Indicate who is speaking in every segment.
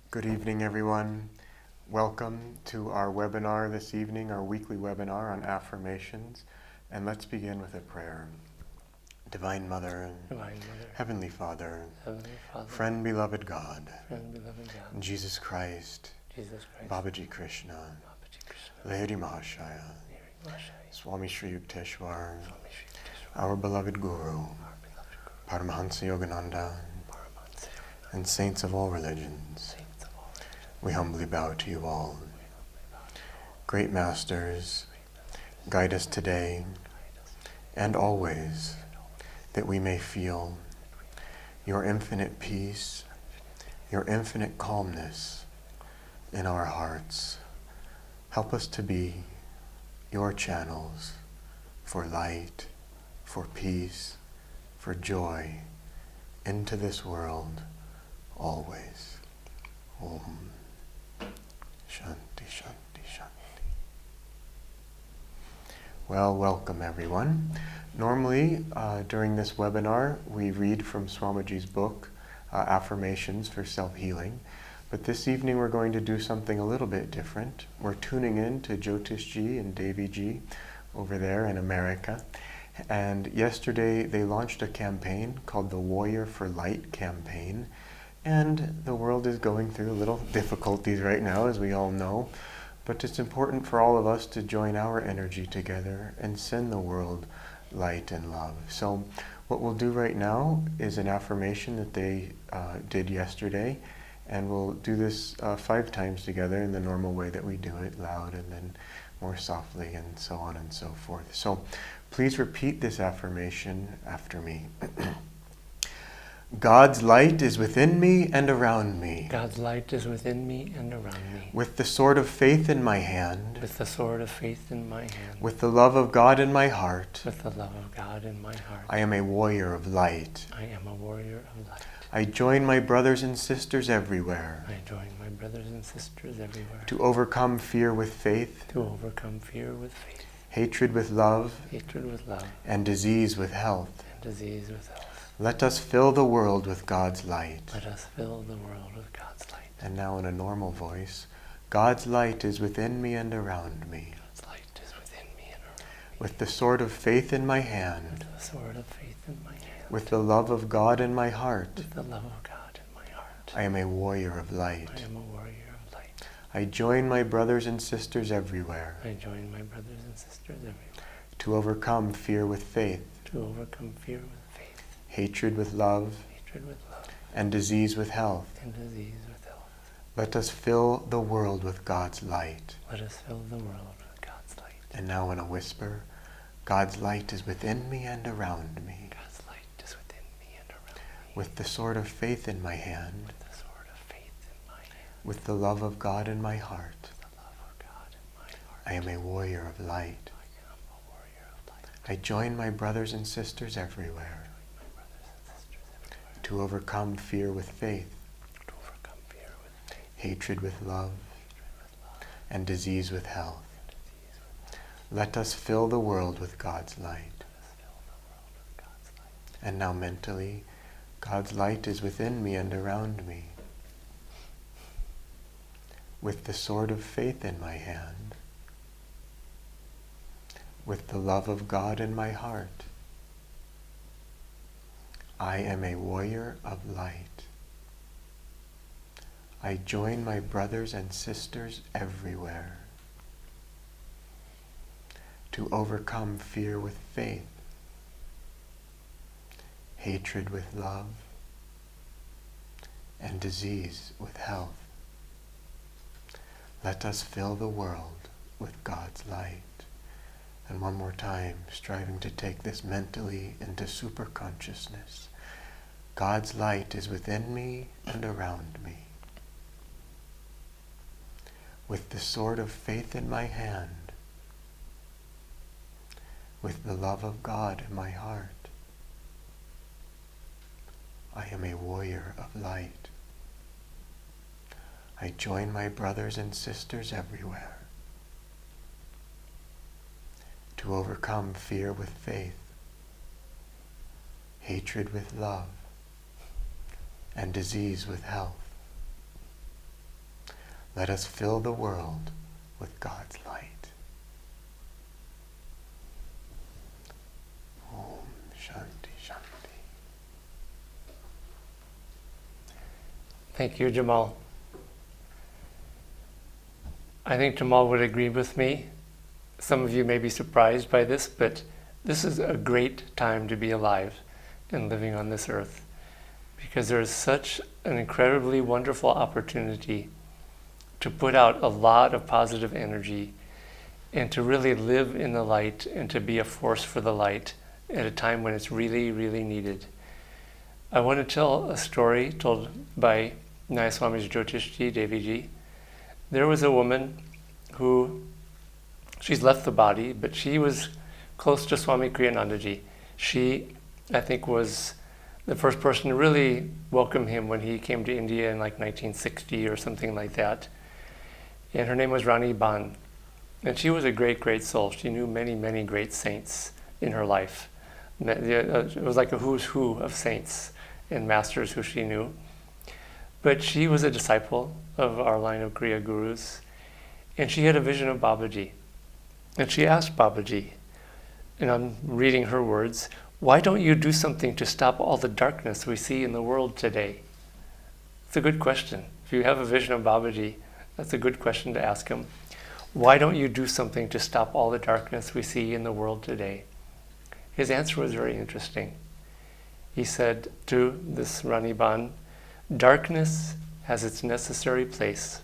Speaker 1: Good evening, everyone. Welcome to our webinar this evening, our weekly webinar on affirmations. And let's begin with a prayer. Divine Mother, Heavenly Father, Friend beloved God, Jesus Christ, Babaji Krishna, Lahiri Mahashaya, Swami Sri Yukteswar, our beloved Guru, Paramahansa Yogananda, and saints of all religions. We humbly bow to you all. Great Masters, guide us today and always, that we may feel your infinite peace, your infinite calmness in our hearts. Help us to be your channels for light, for peace, for joy into this world always. Om Shanti, Shanti, Shanti. Well, welcome everyone. Normally, during this webinar, we read from Swamiji's book, Affirmations for Self-Healing. But this evening we're going to do something a little bit different. We're tuning in to Jyotishji and Daviji over there in America. And yesterday they launched a campaign called the Warrior for Light campaign. And the world is going through little difficulties right now, as we all know. But it's important for all of us to join our energy together and send the world light and love. So what we'll do right now is an affirmation that they did yesterday. And we'll do this 5 times together in the normal way that we do it, loud and then more softly and so on and so forth. So please repeat this affirmation after me. God's light is within me and around me.
Speaker 2: God's light is within me and around me.
Speaker 1: With the sword of faith in my hand.
Speaker 2: With the sword of faith in my hand.
Speaker 1: With the love of God in my heart.
Speaker 2: With the love of God in my heart.
Speaker 1: I am a warrior of light.
Speaker 2: I am a warrior of light.
Speaker 1: I join my brothers and sisters everywhere.
Speaker 2: I join my brothers and sisters everywhere.
Speaker 1: To overcome fear with faith.
Speaker 2: To overcome fear with faith.
Speaker 1: Hatred with love.
Speaker 2: Hatred with love.
Speaker 1: And disease with health.
Speaker 2: And disease with health.
Speaker 1: Let us fill the world with God's light.
Speaker 2: Let us fill the world with God's light.
Speaker 1: And now in a normal voice, God's light is within me and around me.
Speaker 2: God's light is within me and around me.
Speaker 1: With the sword of faith in my hand.
Speaker 2: With the sword of faith in my hand.
Speaker 1: With the love of God in my heart.
Speaker 2: With the love of God in my heart.
Speaker 1: I am a warrior of light.
Speaker 2: I am a warrior of light.
Speaker 1: I join my brothers and sisters everywhere.
Speaker 2: I join my brothers and sisters everywhere.
Speaker 1: To overcome fear with faith.
Speaker 2: To overcome fear with faith.
Speaker 1: Hatred with love.
Speaker 2: Hatred with love.
Speaker 1: And disease with health.
Speaker 2: And disease with health.
Speaker 1: Let us fill the world with God's light.
Speaker 2: Let us fill the world with God's light.
Speaker 1: And now in a whisper, God's light is within me and around me.
Speaker 2: God's light is within me and around me.
Speaker 1: With the sword of faith in my hand.
Speaker 2: With the sword of faith in my hand.
Speaker 1: With the love of God in my heart.
Speaker 2: With the love of God in my heart.
Speaker 1: I am a warrior of light.
Speaker 2: I am a warrior of light.
Speaker 1: I join my brothers and sisters everywhere. To overcome fear with faith.
Speaker 2: To overcome fear with faith.
Speaker 1: Hatred with love. And disease with health. Let us fill the world with God's light. And now mentally, God's light is within me and around me. With the sword of faith in my hand. With the love of God in my heart. I am a warrior of light. I join my brothers and sisters everywhere. To overcome fear with faith. Hatred with love. And disease with health. Let us fill the world with God's light. And one more time, striving to take this mentally into super consciousness. God's light is within me and around me. With the sword of faith in my hand. With the love of God in my heart. I am a warrior of light. I join my brothers and sisters everywhere. To overcome fear with faith, hatred with love, and disease with health. Let us fill the world with God's light. Om Shanti Shanti.
Speaker 2: Thank you, Jamal. I think Jamal would agree with me. Some of you may be surprised by this, but this is a great time to be alive and living on this earth, because there is such an incredibly wonderful opportunity to put out a lot of positive energy and to really live in the light and to be a force for the light at a time when it's really, really needed. I want to tell a story told by Naya Swami Jyotishji Deviji. There was a woman who, she's left the body, but she was close to Swami Kriyanandaji. She, I think, was the first person to really welcome him when he came to India in like 1960 or something like that. And her name was Rani Ban. And she was a great, great soul. She knew many, many great saints in her life. It was like a who's who of saints and masters who she knew. But she was a disciple of our line of Kriya Gurus. And she had a vision of Babaji. And she asked Babaji, and I'm reading her words, "Why don't you do something to stop all the darkness we see in the world today?" It's a good question. If you have a vision of Babaji, that's a good question to ask him. Why don't you do something to stop all the darkness we see in the world today? His answer was very interesting. He said to this Rani Ban, "Darkness has its necessary place,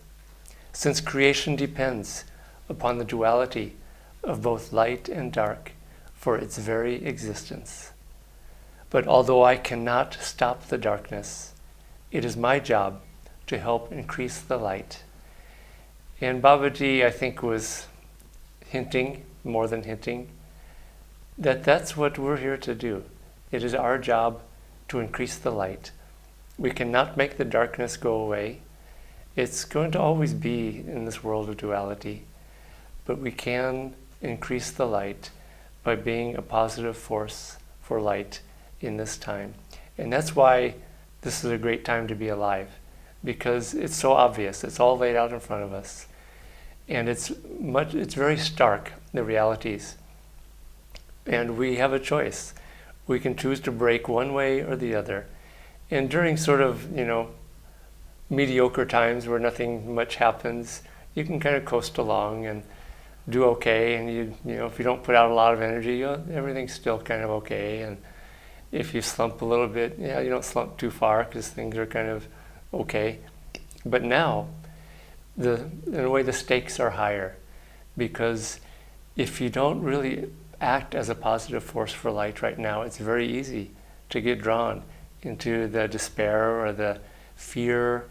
Speaker 2: since creation depends upon the duality of both light and dark for its very existence. But although I cannot stop the darkness, it is my job to help increase the light." And Babaji, I think, was hinting, more than hinting, that that's what we're here to do. It is our job to increase the light. We cannot make the darkness go away. It's going to always be in this world of duality, but we can increase the light by being a positive force for light in this time. And that's why this is a great time to be alive, because it's so obvious. It's all laid out in front of us. And it's very stark, the realities. And we have a choice. We can choose to break one way or the other. And during sort of, mediocre times where nothing much happens, you can kind of coast along and do okay. And if you don't put out a lot of energy, everything's still kind of okay. And if you slump a little bit, you don't slump too far because things are kind of okay. But now, in a way, the stakes are higher, because if you don't really act as a positive force for light right now, it's very easy to get drawn into the despair or the fear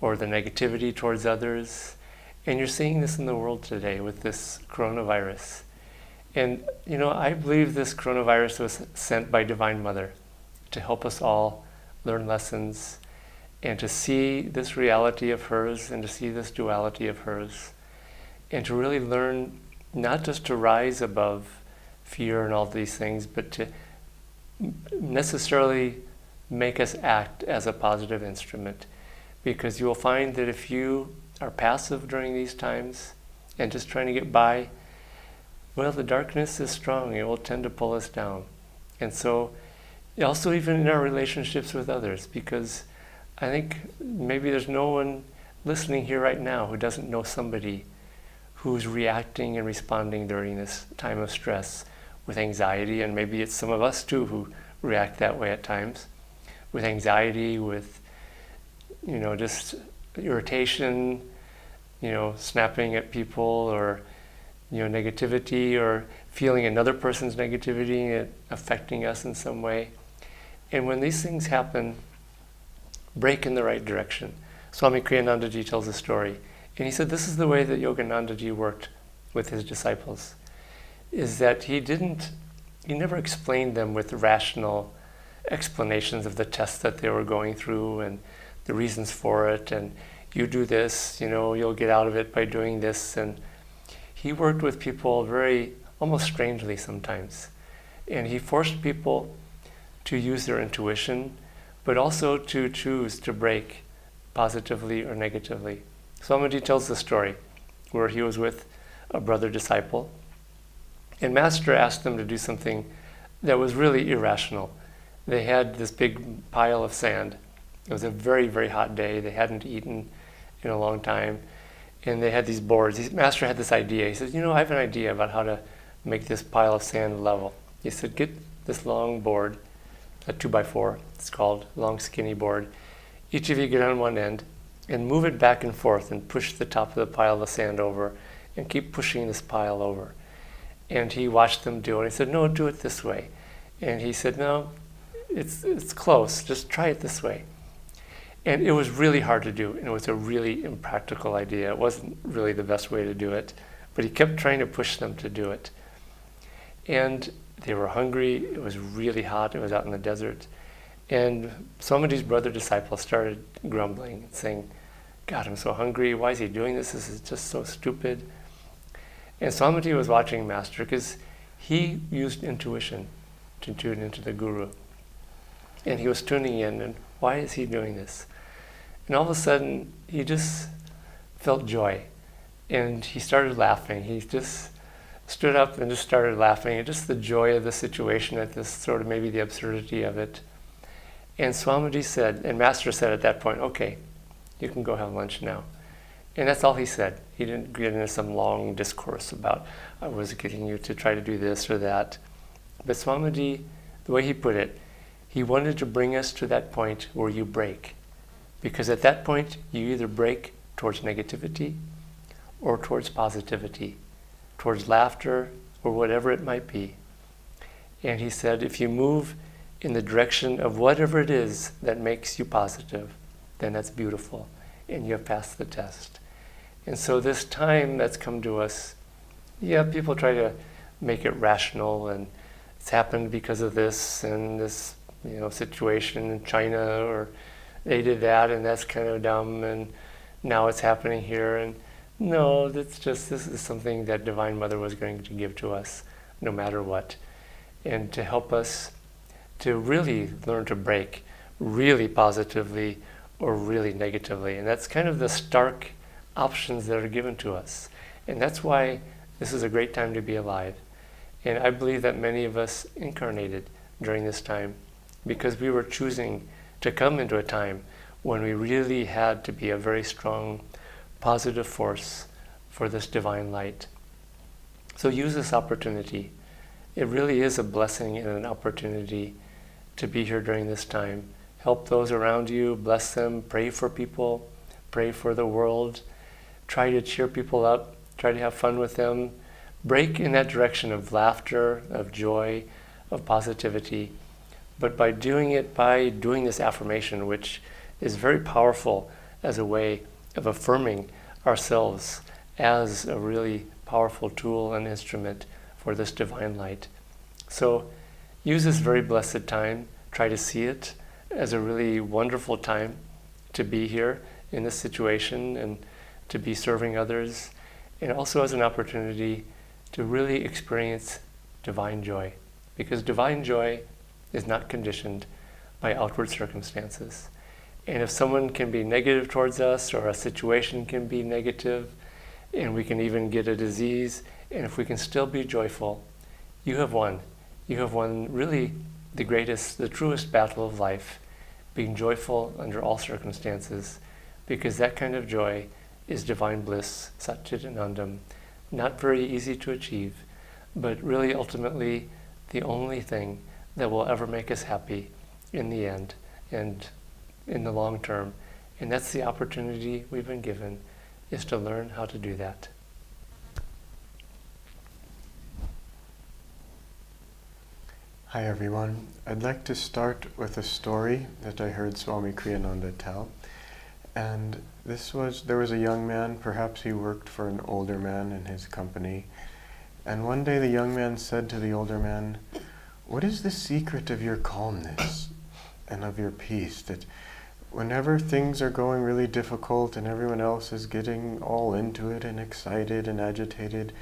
Speaker 2: or the negativity towards others. And you're seeing this in the world today with this coronavirus. And, I believe this coronavirus was sent by Divine Mother to help us all learn lessons and to see this reality of hers and to see this duality of hers and to really learn not just to rise above fear and all these things, but to necessarily make us act as a positive instrument. Because you will find that if you are passive during these times and just trying to get by, well, the darkness is strong. It will tend to pull us down. And so, also even in our relationships with others, because I think maybe there's no one listening here right now who doesn't know somebody who's reacting and responding during this time of stress with anxiety, and maybe it's some of us too who react that way at times, with anxiety, with just irritation, snapping at people, or negativity, or feeling another person's negativity and it affecting us in some way. And when these things happen, break in the right direction. Swami Kriyanandaji tells a story, and he said this is the way that Yoganandaji worked with his disciples, is that he never explained them with rational explanations of the tests that they were going through and the reasons for it, and you do this, you'll get out of it by doing this. And he worked with people very, almost strangely sometimes. And he forced people to use their intuition, but also to choose to break positively or negatively. Swamiji tells the story where he was with a brother disciple, and Master asked them to do something that was really irrational. They had this big pile of sand. It was a very, very hot day. They hadn't eaten in a long time, and they had these boards. Master had this idea. He said, I have an idea about how to make this pile of sand level. He said, get this long board, a 2x4, it's called, long skinny board. Each of you get on one end and move it back and forth and push the top of the pile of sand over and keep pushing this pile over. And he watched them do it. He said, no, do it this way. And he said, no, it's close. Just try it this way. And it was really hard to do, and it was a really impractical idea. It wasn't really the best way to do it, but he kept trying to push them to do it. And they were hungry. It was really hot. It was out in the desert. And Swamiji's brother disciple started grumbling and saying, God, I'm so hungry. Why is he doing this? This is just so stupid. And Swamiji was watching Master because he used intuition to tune into the Guru. And he was tuning in, and why is he doing this? And all of a sudden, he just felt joy. And he started laughing. He just stood up and just started laughing at just the joy of the situation, at this sort of maybe the absurdity of it. And Swamiji said, and Master said at that point, okay, you can go have lunch now. And that's all he said. He didn't get into some long discourse about, I was getting you to try to do this or that. But Swamiji, the way he put it, he wanted to bring us to that point where you break. Because at that point, you either break towards negativity or towards positivity, towards laughter or whatever it might be. And he said, if you move in the direction of whatever it is that makes you positive, then that's beautiful, and you have passed the test. And so this time that's come to us, people try to make it rational, and it's happened because of this and this, situation in China, or they did that, and that's kind of dumb, and now it's happening here. And no, this is something that Divine Mother was going to give to us, no matter what, and to help us to really learn to break really positively or really negatively. And that's kind of the stark options that are given to us. And that's why this is a great time to be alive. And I believe that many of us incarnated during this time because we were choosing to come into a time when we really had to be a very strong, positive force for this divine light. So use this opportunity. It really is a blessing and an opportunity to be here during this time. Help those around you, bless them, pray for people, pray for the world, try to cheer people up, try to have fun with them, break in that direction of laughter, of joy, of positivity. But by doing this affirmation, which is very powerful as a way of affirming ourselves as a really powerful tool and instrument for this divine light. So use this very blessed time, try to see it as a really wonderful time to be here in this situation and to be serving others, and also as an opportunity to really experience divine joy. Because divine joy is not conditioned by outward circumstances. And if someone can be negative towards us, or a situation can be negative, and we can even get a disease, and if we can still be joyful, you have won. You have won really the truest battle of life, being joyful under all circumstances, because that kind of joy is divine bliss, Satchitanandam, not very easy to achieve, but really ultimately the only thing that will ever make us happy in the end and in the long term. And that's the opportunity we've been given, is to learn how to do that.
Speaker 1: Hi everyone. I'd like to start with a story that I heard Swami Kriyananda tell. And there was a young man, perhaps he worked for an older man in his company. And one day the young man said to the older man, "What is the secret of your calmness and of your peace, that whenever things are going really difficult and everyone else is getting all into it and excited and agitated,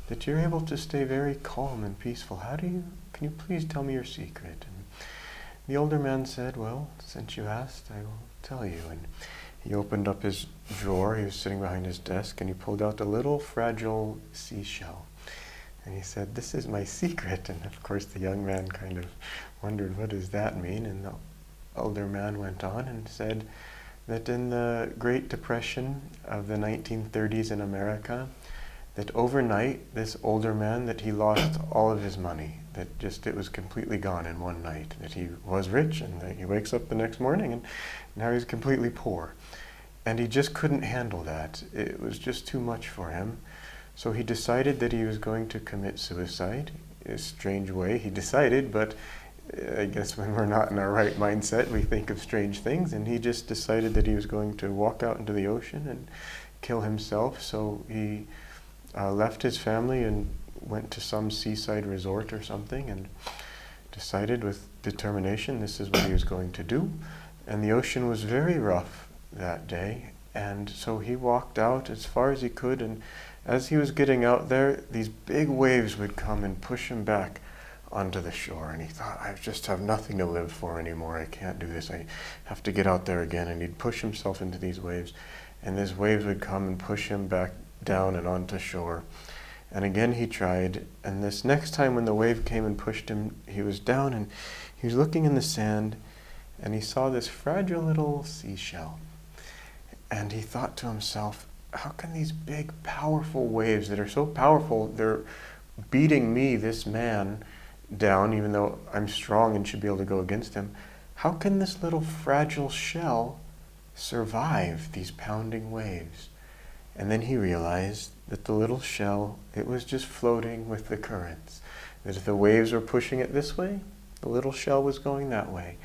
Speaker 1: that you're able to stay very calm and peaceful? Can you please tell me your secret?" And the older man said, "Well, since you asked, I will tell you." And he opened up his drawer. He was sitting behind his desk, and he pulled out a little fragile seashell. And he said, "This is my secret." And of course the young man kind of wondered, what does that mean? And the older man went on and said that in the Great Depression of the 1930s in America, that overnight, this older man, that he lost all of his money, that just it was completely gone in one night, that he was rich and that he wakes up the next morning and now he's completely poor. And he just couldn't handle that. It was just too much for him. So he decided that he was going to commit suicide. In a strange way he decided, but I guess when we're not in our right mindset, we think of strange things. And he just decided that he was going to walk out into the ocean and kill himself. So he left his family and went to some seaside resort or something and decided with determination this is what he was going to do. And the ocean was very rough that day. And so he walked out as far as he could, and as he was getting out there, these big waves would come and push him back onto the shore. And he thought, I just have nothing to live for anymore. I can't do this. I have to get out there again. And he'd push himself into these waves, and these waves would come and push him back down and onto shore. And again he tried, and this next time when the wave came and pushed him, he was down and he was looking in the sand, and he saw this fragile little seashell. And he thought to himself, how can these big, powerful waves that are so powerful, they're beating me, this man, down, even though I'm strong and should be able to go against him. How can this little fragile shell survive these pounding waves? And then he realized that the little shell, it was just floating with the currents. That if the waves were pushing it this way, the little shell was going that way.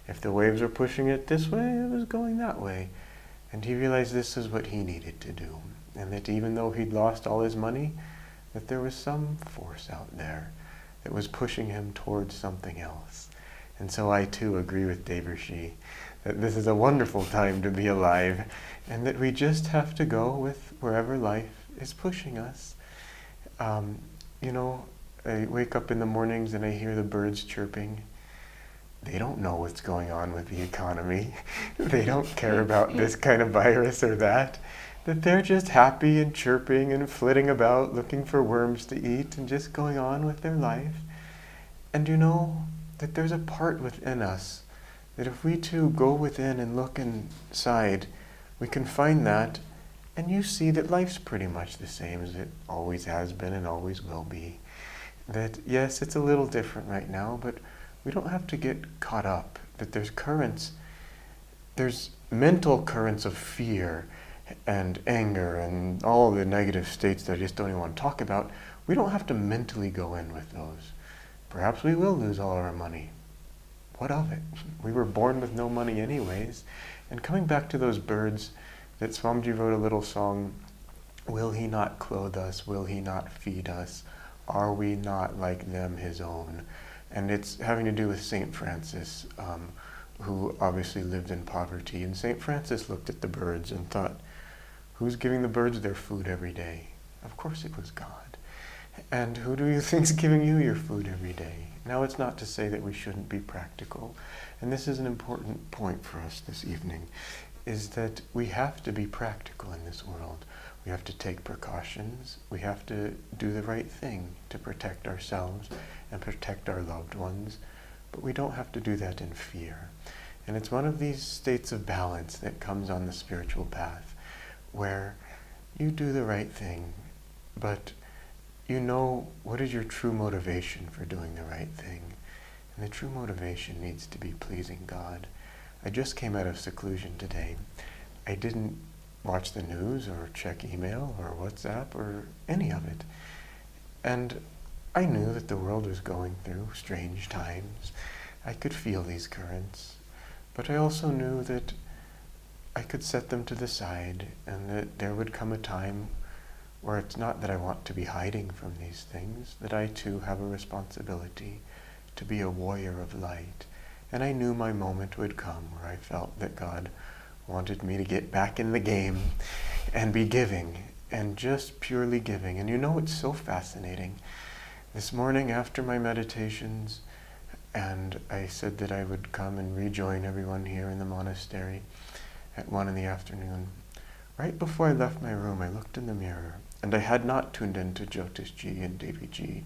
Speaker 1: If the waves were pushing it this way, it was going that way. And he realized this is what he needed to do. And that even though he'd lost all his money, that there was some force out there that was pushing him towards something else. And so I too agree with Devarshi that this is a wonderful time to be alive, and that we just have to go with wherever life is pushing us. I wake up in the mornings and I hear the birds chirping. They don't know what's going on with the economy. They don't care about this kind of virus or that. That they're just happy and chirping and flitting about, looking for worms to eat and just going on with their life. And you know that there's a part within us that if we too go within and look inside, we can find that, and you see that life's pretty much the same as it always has been and always will be. That yes, it's a little different right now, but we don't have to get caught up. That there's currents, there's mental currents of fear and anger and all the negative states that I just don't even want to talk about. We don't have to mentally go in with those. Perhaps we will lose all our money. What of it? We were born with no money anyways. And coming back to those birds, that Swamiji wrote a little song, will he not clothe us? Will he not feed us? Are we not like them his own? And it's having to do with St. Francis, who obviously lived in poverty. And St. Francis looked at the birds and thought, who's giving the birds their food every day? Of course it was God. And who do you think's giving you your food every day? Now it's not to say that we shouldn't be practical. And this is an important point for us this evening, is that we have to be practical in this world. We have to take precautions. We have to do the right thing to protect ourselves and protect our loved ones. But we don't have to do that in fear. And it's one of these states of balance that comes on the spiritual path, where you do the right thing, but you know what is your true motivation for doing the right thing. And the true motivation needs to be pleasing God. I just came out of seclusion today. I didn't watch the news or check email or WhatsApp or any of it. And I knew that the world was going through strange times. I could feel these currents. But I also knew that I could set them to the side, and that there would come a time where it's not that I want to be hiding from these things, that I too have a responsibility to be a warrior of light. And I knew my moment would come where I felt that God wanted me to get back in the game and be giving, and just purely giving. And you know, it's so fascinating. This morning after my meditations, and I said that I would come and rejoin everyone here in the monastery, at 1 in the afternoon. Right before I left my room, I looked in the mirror, and I had not tuned into Jyotish-ji and Devi-ji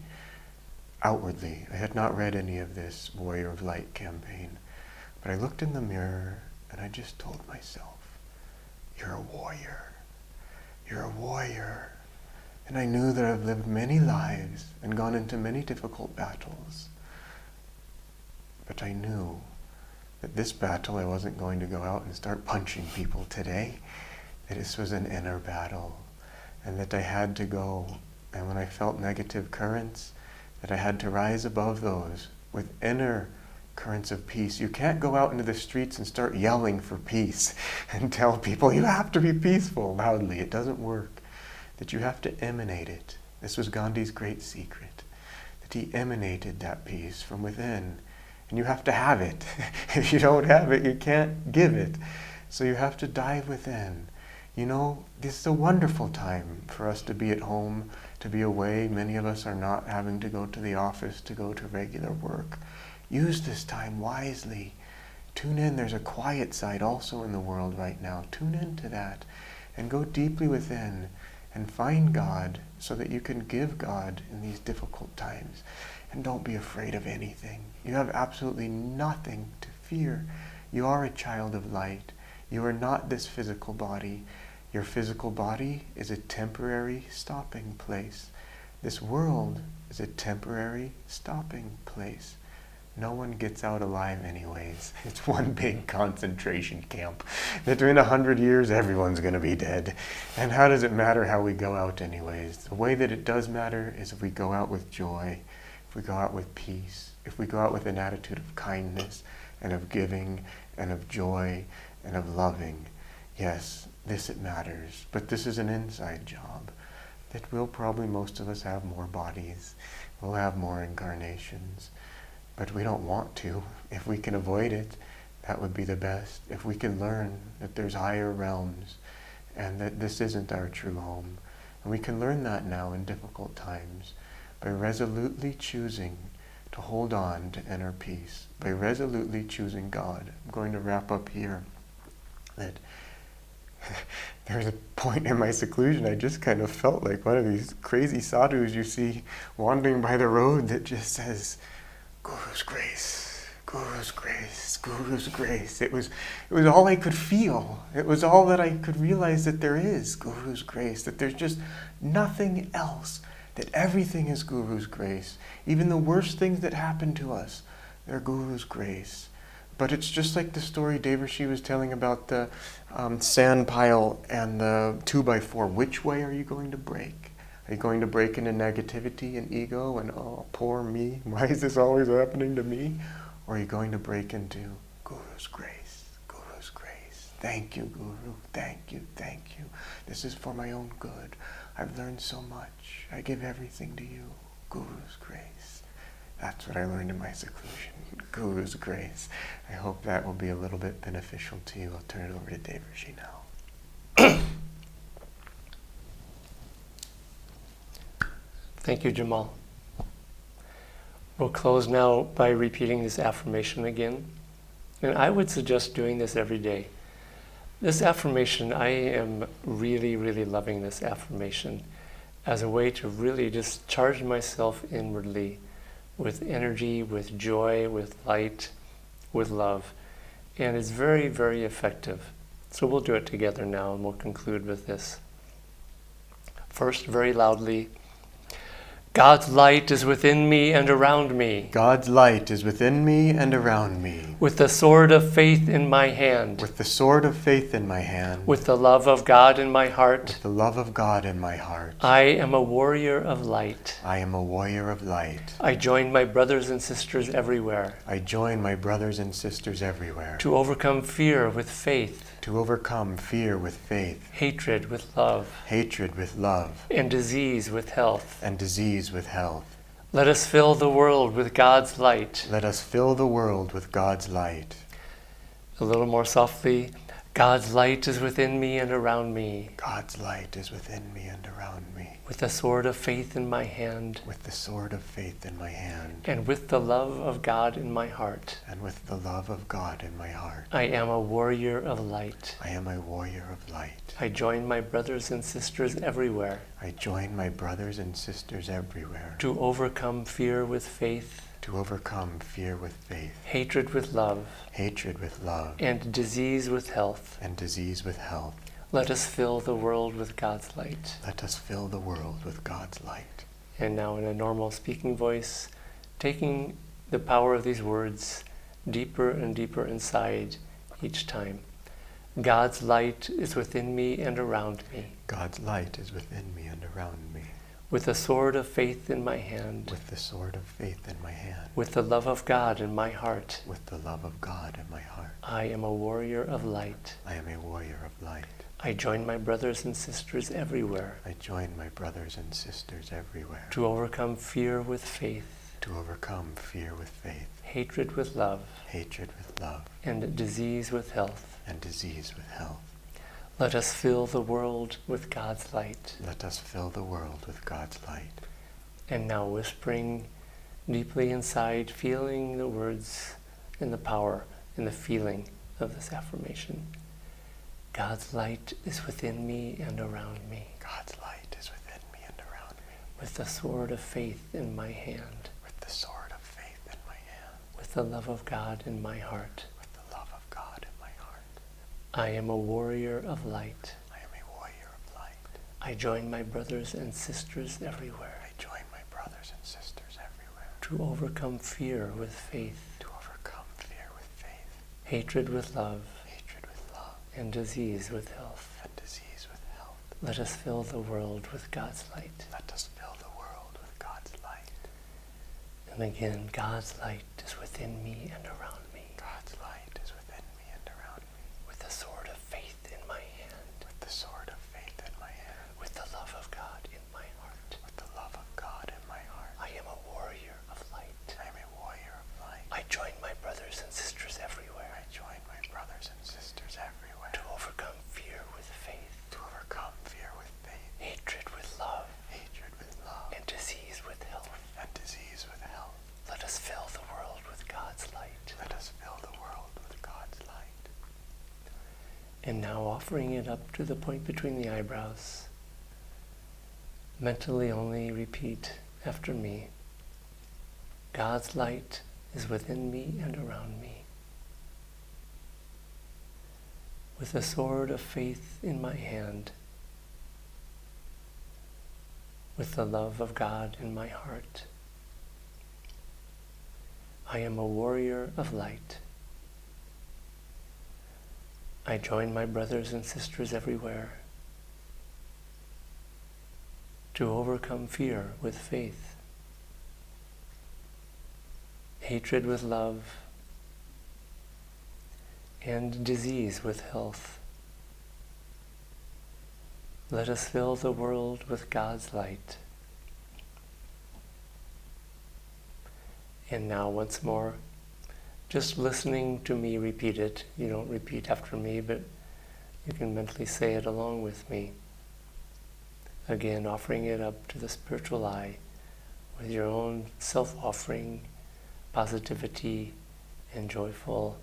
Speaker 1: outwardly. I had not read any of this Warrior of Light campaign. But I looked in the mirror, and I just told myself, you're a warrior. You're a warrior. And I knew that I've lived many lives and gone into many difficult battles. But I knew that this battle, I wasn't going to go out and start punching people today. That this was an inner battle, and that I had to go. And when I felt negative currents, that I had to rise above those with inner currents of peace. You can't go out into the streets and start yelling for peace and tell people you have to be peaceful loudly. It doesn't work. That you have to emanate it. This was Gandhi's great secret, that he emanated that peace from within. And you have to have it. If you don't have it, you can't give it. So you have to dive within. You know, this is a wonderful time for us to be at home, to be away. Many of us are not having to go to the office, to go to regular work. Use this time wisely. Tune in. There's a quiet side also in the world right now. Tune into that and go deeply within and find God so that you can give God in these difficult times. And don't be afraid of anything. You have absolutely nothing to fear. You are a child of light. You are not this physical body. Your physical body is a temporary stopping place. This world is a temporary stopping place. No one gets out alive anyways. It's one big concentration camp. That in 100 years, everyone's going to be dead. And how does it matter how we go out anyways? The way that it does matter is if we go out with joy, if we go out with peace, if we go out with an attitude of kindness and of giving and of joy and of loving. Yes, this it matters. But this is an inside job. That will probably, most of us, have more bodies. We'll have more incarnations. But we don't want to. If we can avoid it, that would be the best. If we can learn that there's higher realms and that this isn't our true home. And we can learn that now in difficult times by resolutely choosing to hold on to inner peace, by resolutely choosing God. I'm going to wrap up here. That there's a point in my seclusion I just kind of felt like one of these crazy sadhus you see wandering by the road that just says, Guru's grace, Guru's grace, Guru's grace. It was all I could feel. It was all that I could realize that there is Guru's grace, that there's just nothing else, that everything is Guru's grace. Even the worst things that happen to us, they're Guru's grace. But it's just like the story Devarshi was telling about the sand pile and the 2x4. Which way are you going to break? Are you going to break into negativity and ego and, oh, poor me, why is this always happening to me? Or are you going to break into Guru's grace, Guru's grace. Thank you, Guru, thank you, thank you. This is for my own good. I've learned so much. I give everything to you, Guru's grace. That's what I learned in my seclusion, Guru's grace. I hope that will be a little bit beneficial to you. I'll turn it over to Devarshi now.
Speaker 2: Thank you, Jamal. We'll close now by repeating this affirmation again. And I would suggest doing this every day. This affirmation, I am really, really loving this affirmation as a way to really just charge myself inwardly with energy, with joy, with light, with love. And it's very, very effective. So we'll do it together now, and we'll conclude with this. First, very loudly, God's light is within me and around me.
Speaker 1: God's light is within me and around me.
Speaker 2: With the sword of faith in my hand.
Speaker 1: With the sword of faith in my hand.
Speaker 2: With the love of God in my heart.
Speaker 1: With the love of God in my heart.
Speaker 2: I am a warrior of light.
Speaker 1: I am a warrior of light.
Speaker 2: I join my brothers and sisters everywhere.
Speaker 1: I join my brothers and sisters everywhere.
Speaker 2: To overcome fear with faith.
Speaker 1: To overcome fear with faith.
Speaker 2: Hatred with love.
Speaker 1: Hatred with love.
Speaker 2: And disease with health.
Speaker 1: And disease with health.
Speaker 2: Let us fill the world with God's light.
Speaker 1: Let us fill the world with God's light.
Speaker 2: A little more softly. God's light is within me and around me.
Speaker 1: God's light is within me and around me.
Speaker 2: With the sword of faith in my hand.
Speaker 1: With the sword of faith in my hand.
Speaker 2: And with the love of God in my heart.
Speaker 1: And with the love of God in my heart.
Speaker 2: I am a warrior of light.
Speaker 1: I am a warrior of light.
Speaker 2: I join my brothers and sisters everywhere.
Speaker 1: I join my brothers and sisters everywhere.
Speaker 2: To overcome fear with faith.
Speaker 1: To overcome fear with faith.
Speaker 2: Hatred with love.
Speaker 1: Hatred with love.
Speaker 2: And disease with health.
Speaker 1: And disease with health.
Speaker 2: Let us fill the world with God's light.
Speaker 1: Let us fill the world with God's light.
Speaker 2: And now in a normal speaking voice, taking the power of these words deeper and deeper inside each time. God's light is within me and around me.
Speaker 1: God's light is within me and around me.
Speaker 2: With the sword of faith in my hand.
Speaker 1: With the sword of faith in my hand.
Speaker 2: With the love of God in my heart.
Speaker 1: With the love of God in my heart.
Speaker 2: I am a warrior of light.
Speaker 1: I am a warrior of light.
Speaker 2: I join my brothers and sisters everywhere.
Speaker 1: I join my brothers and sisters everywhere.
Speaker 2: To overcome fear with faith.
Speaker 1: To overcome fear with faith.
Speaker 2: Hatred with love.
Speaker 1: Hatred with love.
Speaker 2: And disease with health.
Speaker 1: And disease with health.
Speaker 2: Let us fill the world with God's light.
Speaker 1: Let us fill the world with God's light.
Speaker 2: And now whispering deeply inside, feeling the words and the power and the feeling of this affirmation. God's light is within me and around me.
Speaker 1: God's light is within me and around me.
Speaker 2: With the sword of faith in my hand.
Speaker 1: With the sword of faith in my hand.
Speaker 2: With the love of God in my heart.
Speaker 1: With the love of God in my heart.
Speaker 2: I am a warrior of light.
Speaker 1: I am a warrior of light.
Speaker 2: I join my brothers and sisters everywhere.
Speaker 1: I join my brothers and sisters everywhere.
Speaker 2: To overcome fear with faith.
Speaker 1: To overcome fear with faith.
Speaker 2: Hatred with love.
Speaker 1: Hatred with love.
Speaker 2: And disease with health.
Speaker 1: And disease with health.
Speaker 2: Let us fill the world with God's light.
Speaker 1: Let us fill the world with God's light.
Speaker 2: And again, God's light is within me and around me.
Speaker 1: God's light is within me and around me.
Speaker 2: With the sword of faith in my hand.
Speaker 1: With the sword of faith in my hand.
Speaker 2: With the love of God in my heart.
Speaker 1: With the love of God in my heart.
Speaker 2: I am a warrior of light.
Speaker 1: I am a warrior of light.
Speaker 2: I join my brothers and sisters everywhere.
Speaker 1: I join my brothers and sisters everywhere.
Speaker 2: To overcome fear with faith.
Speaker 1: To overcome fear with faith.
Speaker 2: Hatred with love.
Speaker 1: Hatred with love.
Speaker 2: And disease with health.
Speaker 1: And disease with health.
Speaker 2: Let us fill the world with God's light.
Speaker 1: Let us fill the world with God's light.
Speaker 2: And now offering it up to the point between the eyebrows. Mentally only repeat after me. God's light is within me and around me. With the sword of faith in my hand. With the love of God in my heart. I am a warrior of light. I join my brothers and sisters everywhere to overcome fear with faith, hatred with love, and disease with health. Let us fill the world with God's light. And now once more, just listening to me repeat it. You don't repeat after me, but you can mentally say it along with me. Again, offering it up to the spiritual eye with your own self-offering, positivity, and joyful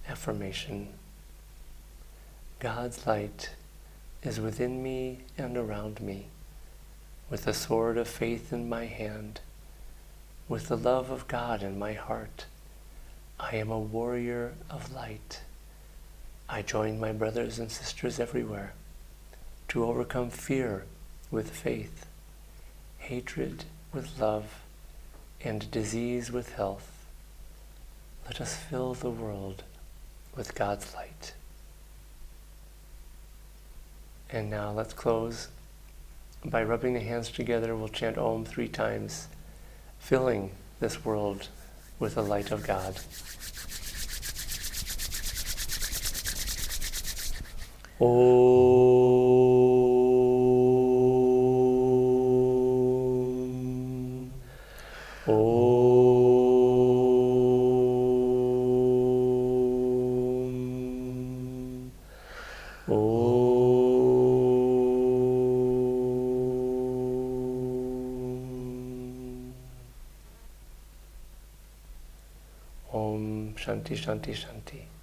Speaker 2: affirmation. God's light is within me and around me, with the sword of faith in my hand, with the love of God in my heart. I am a warrior of light. I join my brothers and sisters everywhere to overcome fear with faith, hatred with love, and disease with health. Let us fill the world with God's light. And now let's close by rubbing the hands together. We'll chant Om 3 times, filling this world with the light of God. Om. Om. Om Shanti Shanti Shanti.